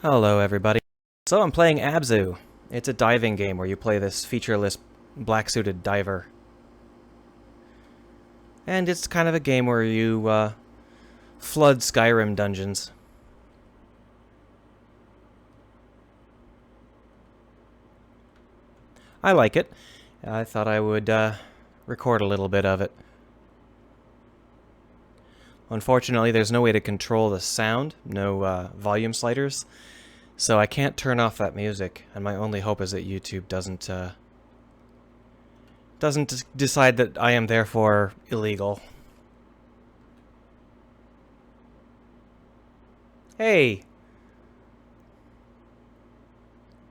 Hello everybody. So I'm playing Abzu. It's a diving game where you play this featureless black-suited diver. And it's kind of a game where you flood Skyrim dungeons. I like it. I thought I would record a little bit of it. Unfortunately, there's no way to control the sound, no volume sliders, so I can't turn off that music, and my only hope is that YouTube doesn't decide that I am therefore illegal. Hey!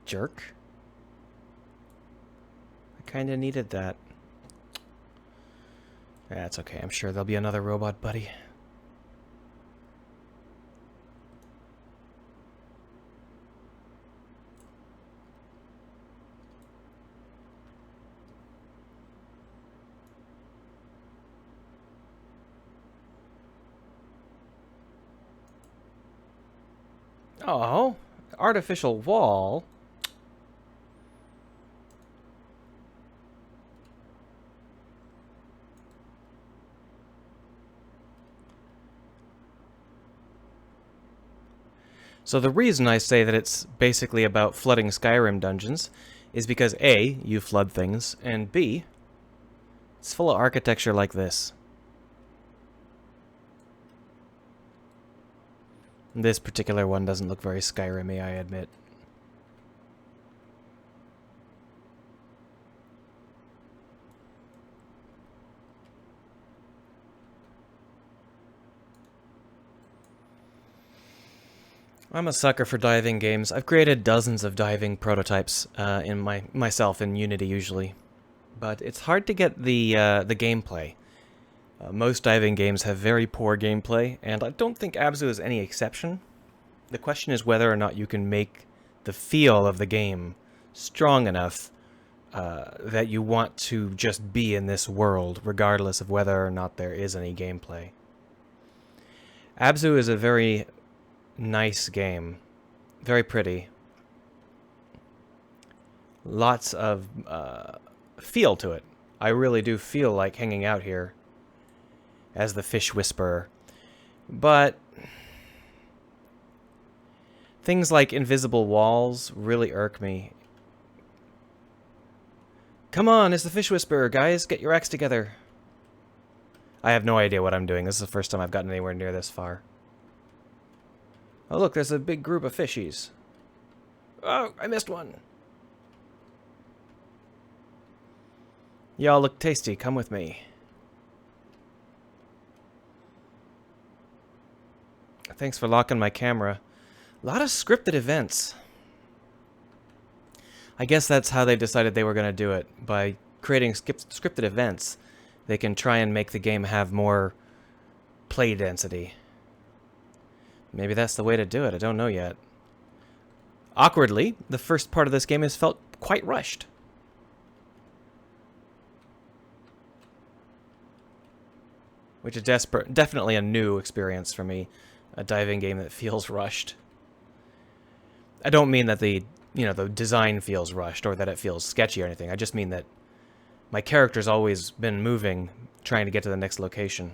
Jerk. I kinda needed that. That's okay, I'm sure there'll be another robot buddy. Oh, artificial wall? So the reason I say that it's basically about flooding Skyrim dungeons is because A, you flood things, and B, it's full of architecture like this. This particular one doesn't look very Skyrim-y, I admit. I'm a sucker for diving games. I've created dozens of diving prototypes in myself in Unity usually, but it's hard to get the gameplay. Most diving games have very poor gameplay, and I don't think Abzu is any exception. The question is whether or not you can make the feel of the game strong enough that you want to just be in this world, regardless of whether or not there is any gameplay. Abzu is a very nice game. Very pretty. Lots of feel to it. I really do feel like hanging out here as the fish whisperer. But things like invisible walls really irk me. Come on, it's the fish whisperer, guys. Get your acts together. I have no idea what I'm doing. This is the first time I've gotten anywhere near this far. Oh, look, there's a big group of fishies. Oh, I missed one. Y'all look tasty. Come with me. Thanks for locking my camera. A lot of scripted events. I guess that's how they decided they were going to do it. By creating scripted events, they can try and make the game have more play density. Maybe that's the way to do it. I don't know yet. Awkwardly, the first part of this game has felt quite rushed. Which is definitely a new experience for me. A diving game that feels rushed. I don't mean that the design feels rushed or that it feels sketchy or anything. I just mean that my character's always been moving, trying to get to the next location.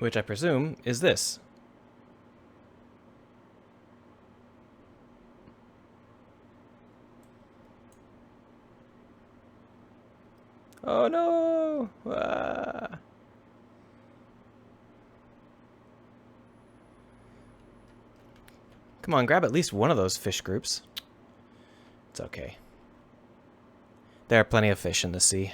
Which I presume is this. Oh no! Ah. Come on, grab at least one of those fish groups. It's okay. There are plenty of fish in the sea.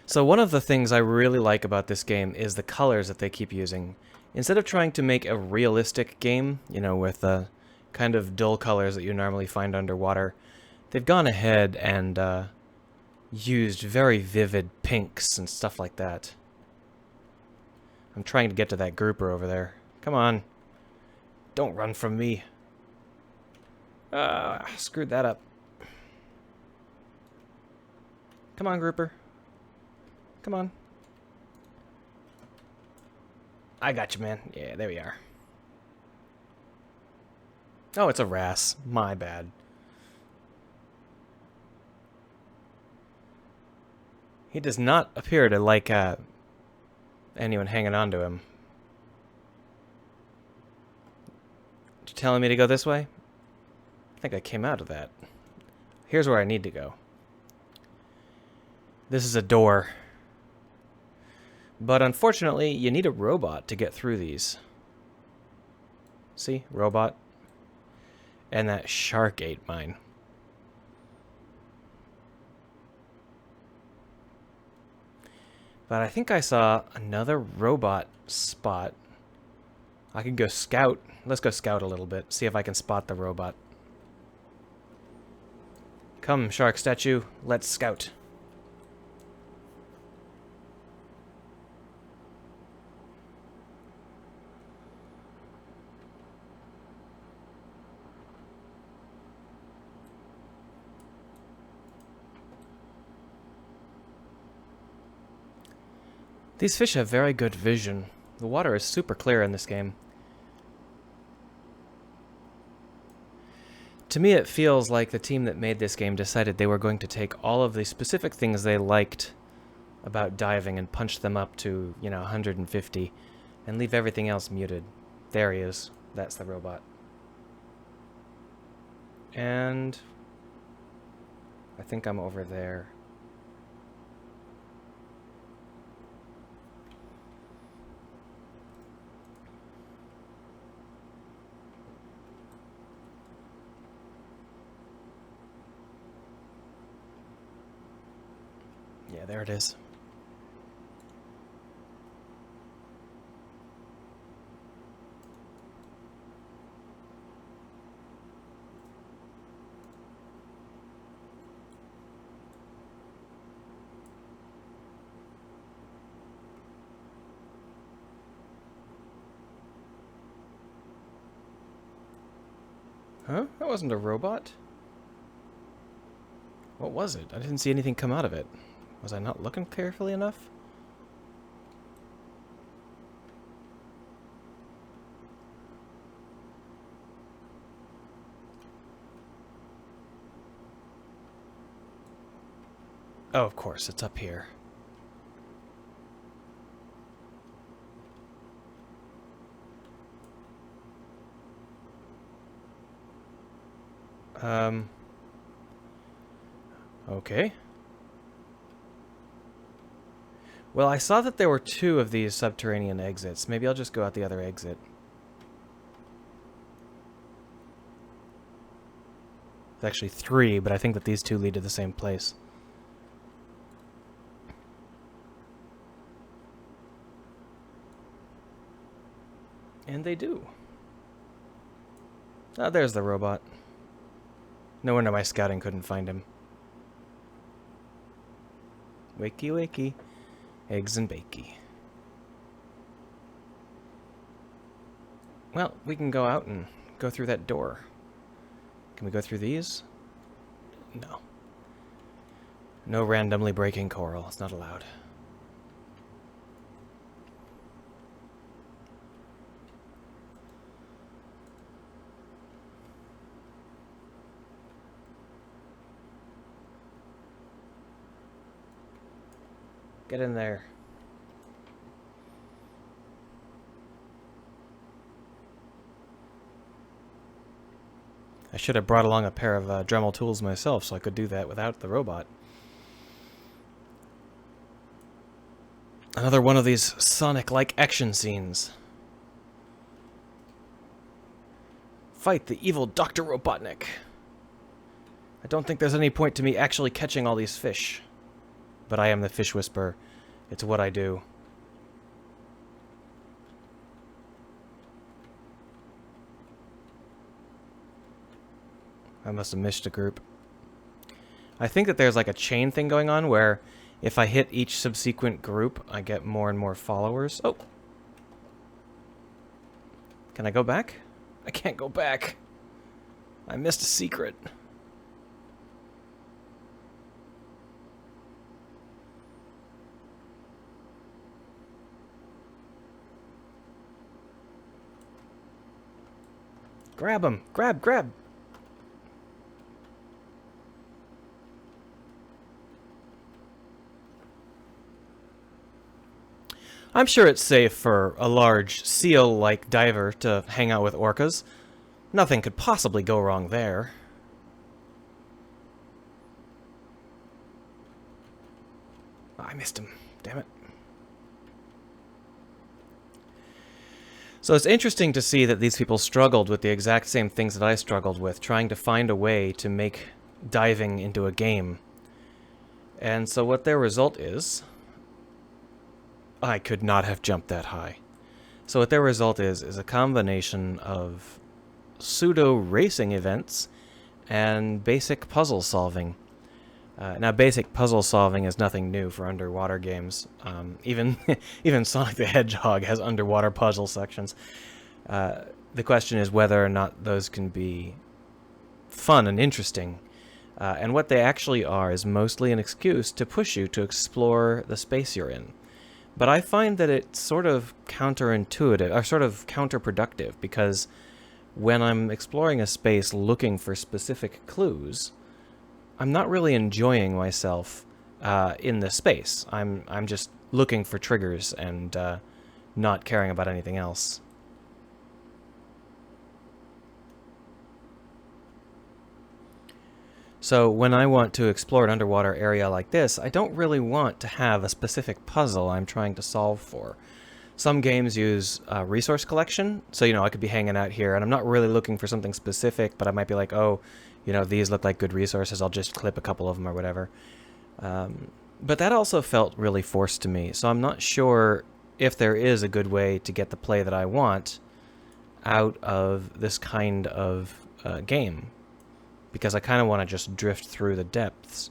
So one of the things I really like about this game is the colors that they keep using. Instead of trying to make a realistic game, with kind of dull colors that you normally find underwater, they've gone ahead and used very vivid pinks and stuff like that. I'm trying to get to that grouper over there. Come on. Don't run from me. Screwed that up. Come on, grouper. Come on. I got you, man. Yeah, there we are. Oh, it's a wrasse. My bad. He does not appear to like anyone hanging on to him. You telling me to go this way? I think I came out of that. Here's where I need to go. This is a door. But unfortunately, you need a robot to get through these. See? Robot. And that shark ate mine. But I think I saw another robot spot. I can go scout. Let's go scout a little bit. See if I can spot the robot. Come, shark statue. Let's scout. These fish have very good vision. The water is super clear in this game. To me, it feels like the team that made this game decided they were going to take all of the specific things they liked about diving and punch them up to, 150, and leave everything else muted. There he is. That's the robot. And I think I'm over there. Yeah, there it is. Huh? That wasn't a robot. What was it? I didn't see anything come out of it. Was I not looking carefully enough? Oh, of course, it's up here. Okay. Well, I saw that there were 2 of these subterranean exits. Maybe I'll just go out the other exit. It's actually 3, but I think that these 2 lead to the same place. And they do. Oh, there's the robot. No wonder my scouting couldn't find him. Wakey, wakey. Eggs and bakey. Well, we can go out and go through that door. Can we go through these? No. No randomly breaking coral. It's not allowed. Get in there. I should have brought along a pair of Dremel tools myself so I could do that without the robot. Another one of these Sonic-like action scenes. Fight the evil Dr. Robotnik. I don't think there's any point to me actually catching all these fish. But I am the fish whisperer. It's what I do. I must have missed a group. I think that there's like a chain thing going on where if I hit each subsequent group, I get more and more followers. Oh! Can I go back? I can't go back. I missed a secret. Grab him! Grab! I'm sure it's safe for a large seal-like diver to hang out with orcas. Nothing could possibly go wrong there. Oh, I missed him. Damn it. So it's interesting to see that these people struggled with the exact same things that I struggled with, trying to find a way to make diving into a game. And so what their result is... I could not have jumped that high. So what their result is a combination of pseudo-racing events and basic puzzle solving. Now, basic puzzle solving is nothing new for underwater games. Even Sonic the Hedgehog has underwater puzzle sections. The question is whether or not those can be fun and interesting. And what they actually are is mostly an excuse to push you to explore the space you're in. But I find that it's sort of counterintuitive, or sort of counterproductive, because when I'm exploring a space looking for specific clues, I'm not really enjoying myself in the space. I'm just looking for triggers and not caring about anything else. So when I want to explore an underwater area like this, I don't really want to have a specific puzzle I'm trying to solve for. Some games use resource collection, so I could be hanging out here and I'm not really looking for something specific, but I might be like, oh, these look like good resources, I'll just clip a couple of them or whatever. But that also felt really forced to me, so I'm not sure if there is a good way to get the play that I want out of this kind of game. Because I kind of want to just drift through the depths.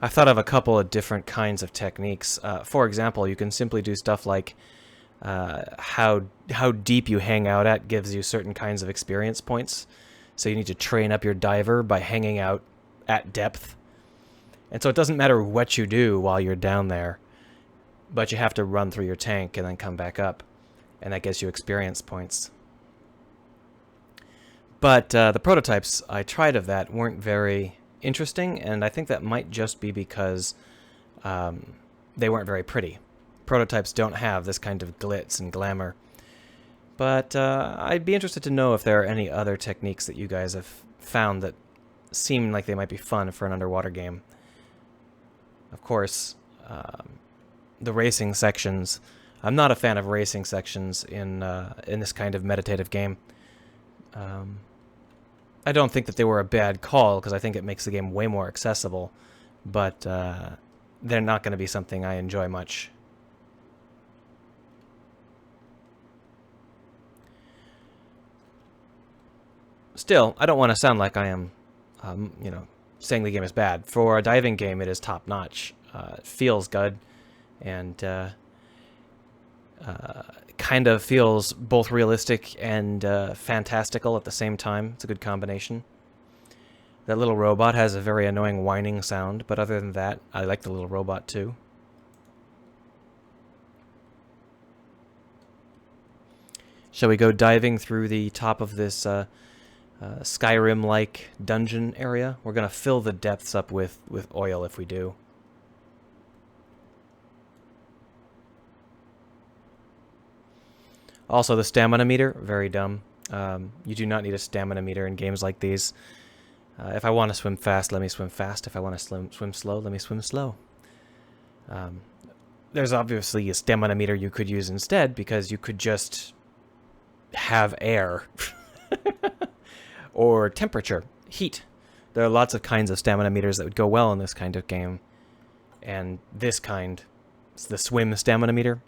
I've thought of a couple of different kinds of techniques. For example, you can simply do stuff like how deep you hang out at gives you certain kinds of experience points. So you need to train up your diver by hanging out at depth. And so it doesn't matter what you do while you're down there, but you have to run through your tank and then come back up. And that gives you experience points. But the prototypes I tried of that weren't very interesting, and I think that might just be because they weren't very pretty. Prototypes don't have this kind of glitz and glamour. But I'd be interested to know if there are any other techniques that you guys have found that seem like they might be fun for an underwater game. Of course, the racing sections. I'm not a fan of racing sections in this kind of meditative game. I don't think that they were a bad call, because I think it makes the game way more accessible, but they're not going to be something I enjoy much. Still, I don't want to sound like I am, saying the game is bad. For a diving game, it is top-notch. It feels good, and kind of feels both realistic and fantastical at the same time. It's a good combination. That little robot has a very annoying whining sound, but other than that, I like the little robot too. Shall we go diving through the top of this Skyrim-like dungeon area? We're going to fill the depths up with oil if we do. Also, the stamina meter, very dumb. You do not need a stamina meter in games like these. If I want to swim fast, let me swim fast. If I want to swim slow, let me swim slow. There's obviously a stamina meter you could use instead, because you could just have air. Or temperature, heat. There are lots of kinds of stamina meters that would go well in this kind of game. And this kind, the swim stamina meter,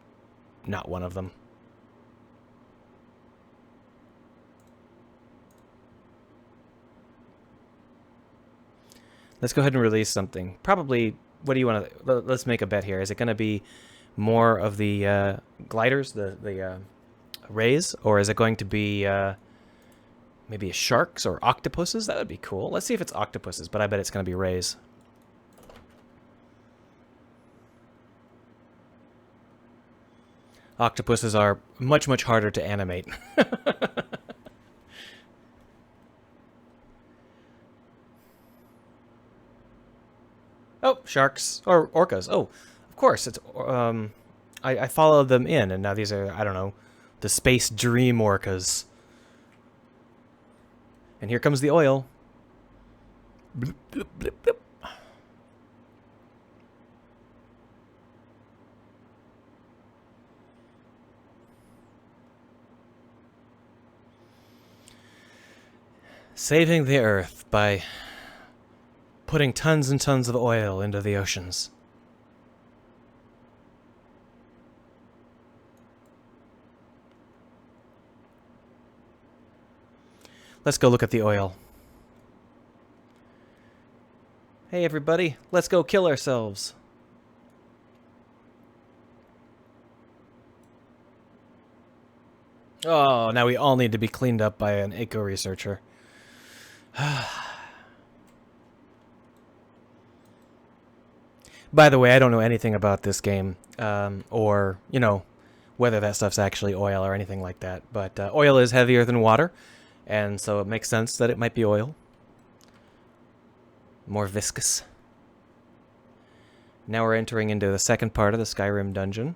not one of them. Let's go ahead and release something. Probably, what do you want to... Let's make a bet here. Is it going to be more of the gliders, the rays, or is it going to be Maybe sharks or octopuses? That would be cool. Let's see if it's octopuses, but I bet it's going to be rays. Octopuses are much, much harder to animate. Oh, sharks. Or orcas. Oh, of course. It's I followed them in, and now these are, I don't know, the space dream orcas. And here comes the oil. Blip, blip, blip, blip. Saving the Earth by putting tons and tons of oil into the oceans. Let's go look at the oil. Hey everybody, let's go kill ourselves. Oh, now we all need to be cleaned up by an eco-researcher. By the way, I don't know anything about this game, or, you know, whether that stuff's actually oil or anything like that. But oil is heavier than water, and so it makes sense that it might be oil. More viscous. Now we're entering into the second part of the Skyrim dungeon,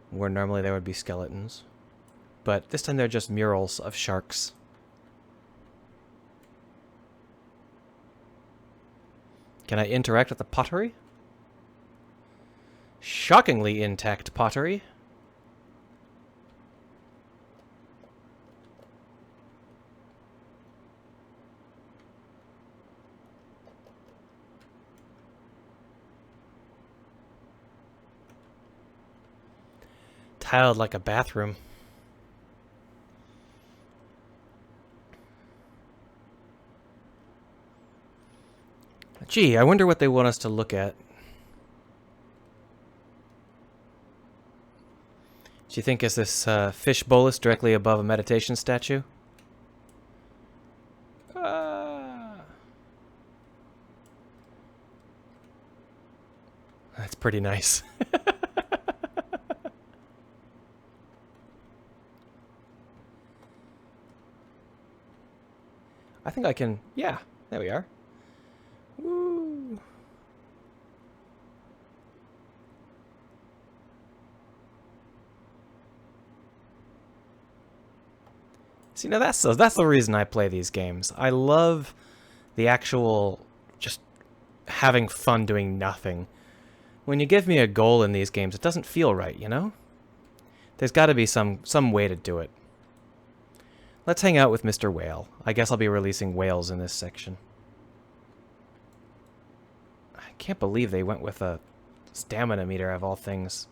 where normally there would be skeletons. But this time they're just murals of sharks. Can I interact with the pottery? Shockingly intact pottery. Tiled like a bathroom. Gee, I wonder what they want us to look at. Do you think is this fish bolus directly above a meditation statue? That's pretty nice. I think I can... Yeah, there we are. Woo. See, now that's the reason I play these games. I love the actual just having fun doing nothing. When you give me a goal in these games, it doesn't feel right, you know? There's got to be some way to do it. Let's hang out with Mr. Whale. I guess I'll be releasing whales in this section. I can't believe they went with a stamina meter of all things.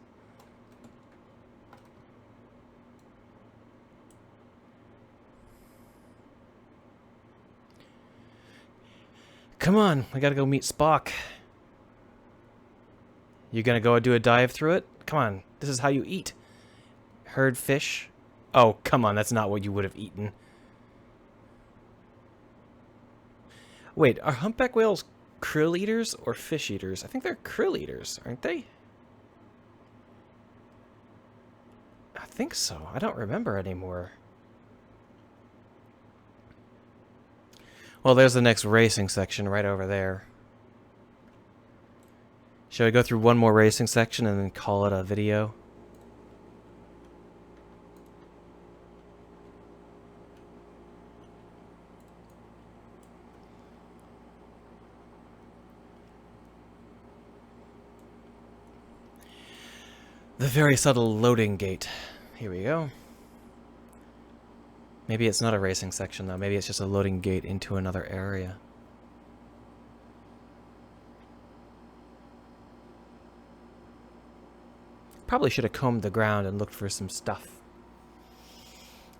Come on, I gotta go meet Spock. You gonna go do a dive through it? Come on, this is how you eat. Herd fish. Oh, come on, that's not what you would have eaten. Wait, are humpback whales krill eaters or fish eaters? I think they're krill eaters, aren't they? I think so. I don't remember anymore. Well, there's the next racing section right over there. Shall we go through one more racing section and then call it a video? The very subtle loading gate. Here we go. Maybe it's not a racing section, though. Maybe it's just a loading gate into another area. Probably should have combed the ground and looked for some stuff.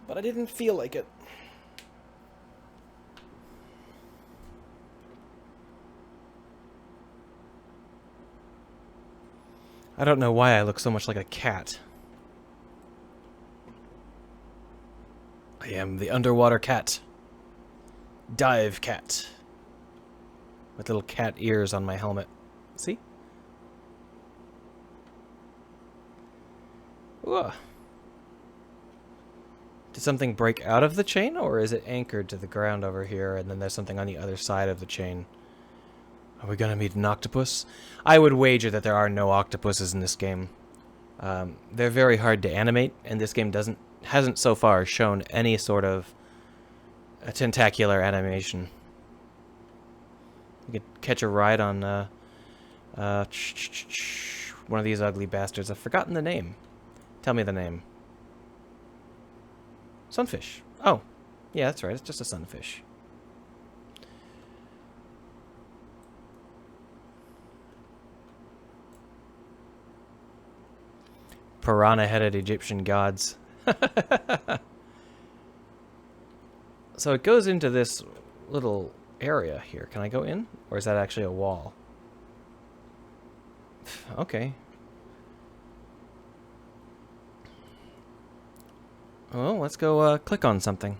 But I didn't feel like it. I don't know why I look so much like a cat. I am the underwater cat. Dive cat. With little cat ears on my helmet. See? Whoa. Did something break out of the chain, or is it anchored to the ground over here, and then there's something on the other side of the chain? Are we gonna meet an octopus? I would wager that there are no octopuses in this game. They're very hard to animate, and this game hasn't so far shown any sort of a tentacular animation. You could catch a ride on one of these ugly bastards. I've forgotten the name. Tell me the name. Sunfish. Oh, yeah, that's right. It's just a sunfish. Piranha-headed Egyptian gods. So it goes into this little area here. Can I go in? Or is that actually a wall? Okay. Well, let's go click on something.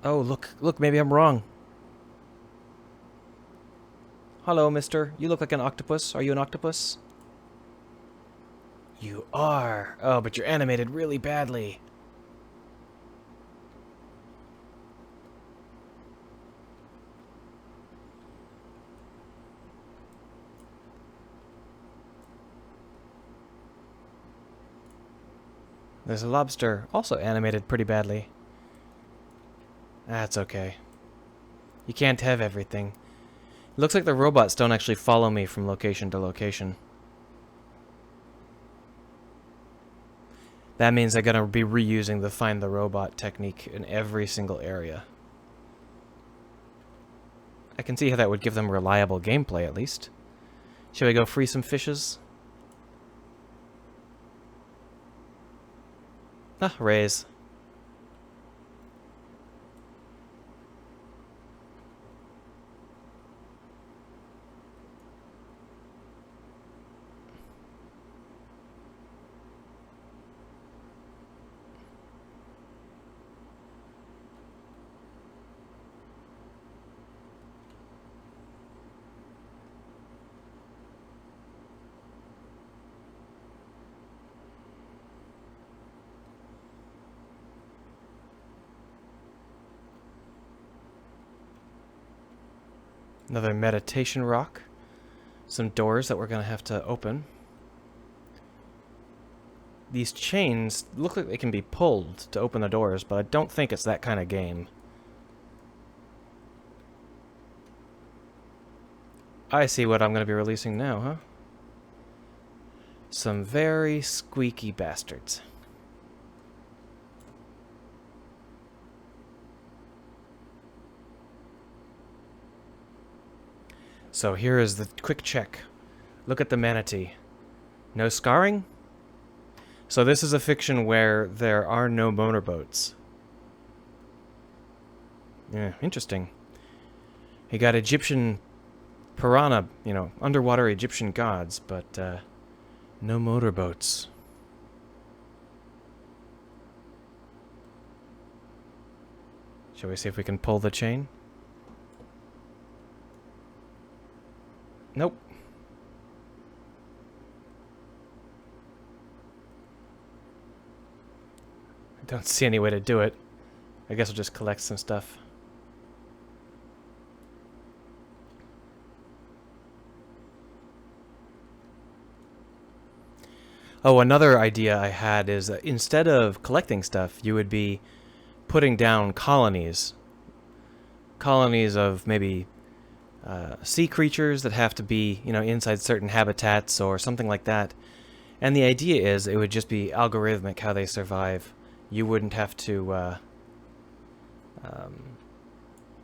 Oh, look, maybe I'm wrong. Hello, mister. You look like an octopus. Are you an octopus? You are. Oh, but you're animated really badly. There's a lobster, also animated pretty badly. That's okay. You can't have everything. It looks like the robots don't actually follow me from location to location. That means I'm gonna be reusing the find the robot technique in every single area. I can see how that would give them reliable gameplay, at least. Shall we go free some fishes? Ah, rays. Another meditation rock. Some doors that we're going to have to open. These chains look like they can be pulled to open the doors, but I don't think it's that kind of game. I see what I'm going to be releasing now, huh? Some very squeaky bastards. So here is the quick check. Look at the manatee. No scarring? So this is a fiction where there are no motorboats. Yeah, interesting. You got Egyptian piranha, underwater Egyptian gods, but no motorboats. Shall we see if we can pull the chain? Nope. I don't see any way to do it. I guess I'll just collect some stuff. Oh, another idea I had is that instead of collecting stuff, you would be putting down colonies. Colonies of maybe sea creatures that have to be, inside certain habitats or something like that. And the idea is it would just be algorithmic how they survive. You wouldn't have to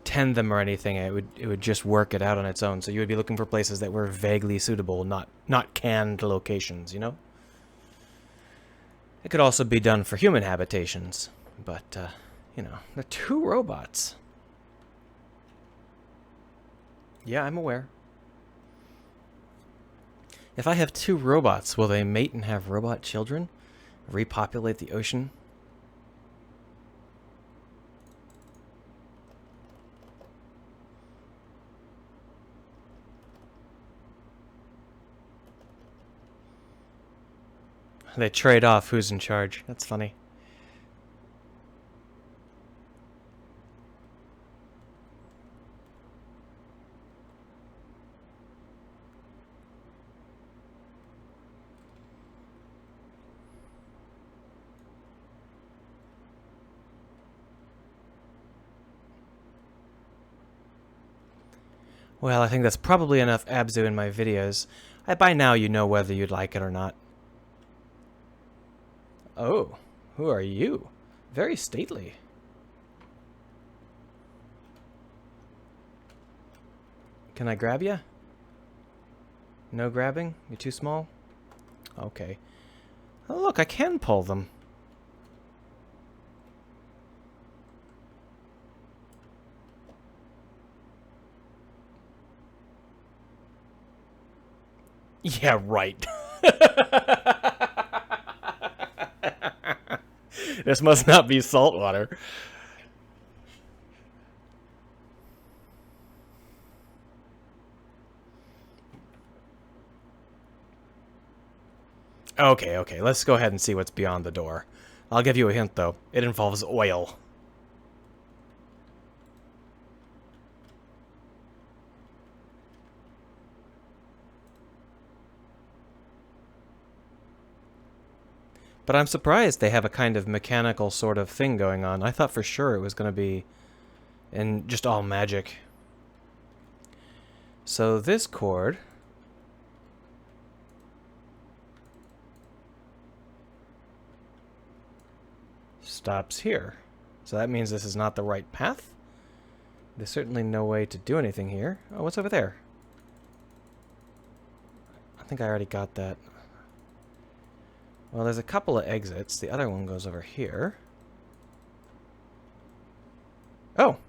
tend them or anything. It would just work it out on its own. So you would be looking for places that were vaguely suitable, not canned locations, It could also be done for human habitations, but they're two robots. Yeah, I'm aware. If I have two robots, will they mate and have robot children? Repopulate the ocean? They trade off who's in charge. That's funny. Well, I think that's probably enough Abzu in my videos. By now you know whether you'd like it or not. Oh, who are you? Very stately. Can I grab you? No grabbing? You're too small? Okay. Oh, look, I can pull them. Yeah, right. This must not be salt water. Okay, okay, let's go ahead and see what's beyond the door. I'll give you a hint, though. It involves oil. But I'm surprised they have a kind of mechanical sort of thing going on. I thought for sure it was going to be in just all magic. So this cord stops here. So that means this is not the right path. There's certainly no way to do anything here. Oh, what's over there? I think I already got that. Well, there's a couple of exits. The other one goes over here. Oh!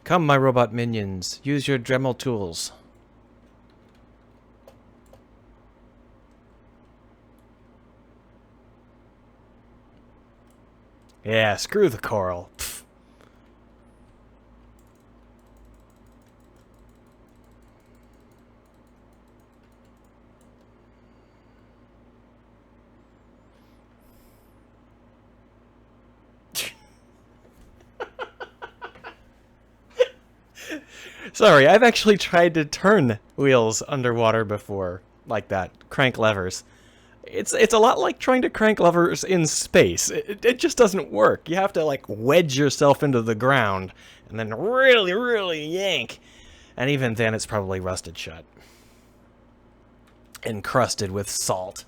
Come, my robot minions. Use your Dremel tools. Yeah, screw the coral. Pfft. Sorry, I've actually tried to turn wheels underwater before, like that. Crank levers. It's a lot like trying to crank levers in space. It just doesn't work. You have to, like, wedge yourself into the ground and then really, really yank. And even then, it's probably rusted shut. Encrusted with salt.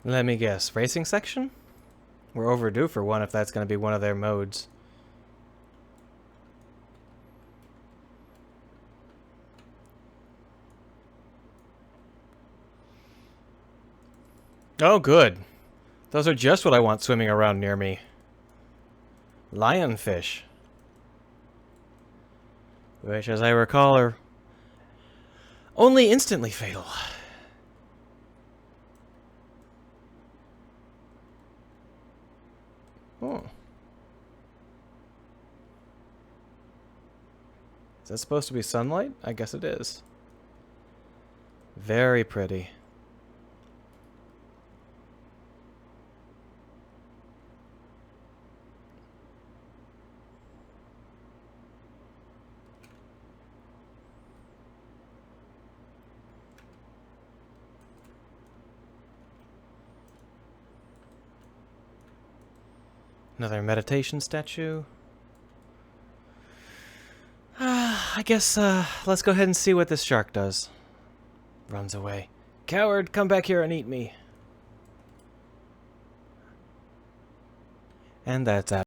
Let me guess. Racing section? We're overdue for one if that's going to be one of their modes. Oh, good. Those are just what I want swimming around near me. Lionfish. Which, as I recall, are only instantly fatal. Oh. Is that supposed to be sunlight? I guess it is. Very pretty. Another meditation statue. I guess, let's go ahead and see what this shark does. Runs away. Coward, come back here and eat me. And that's that.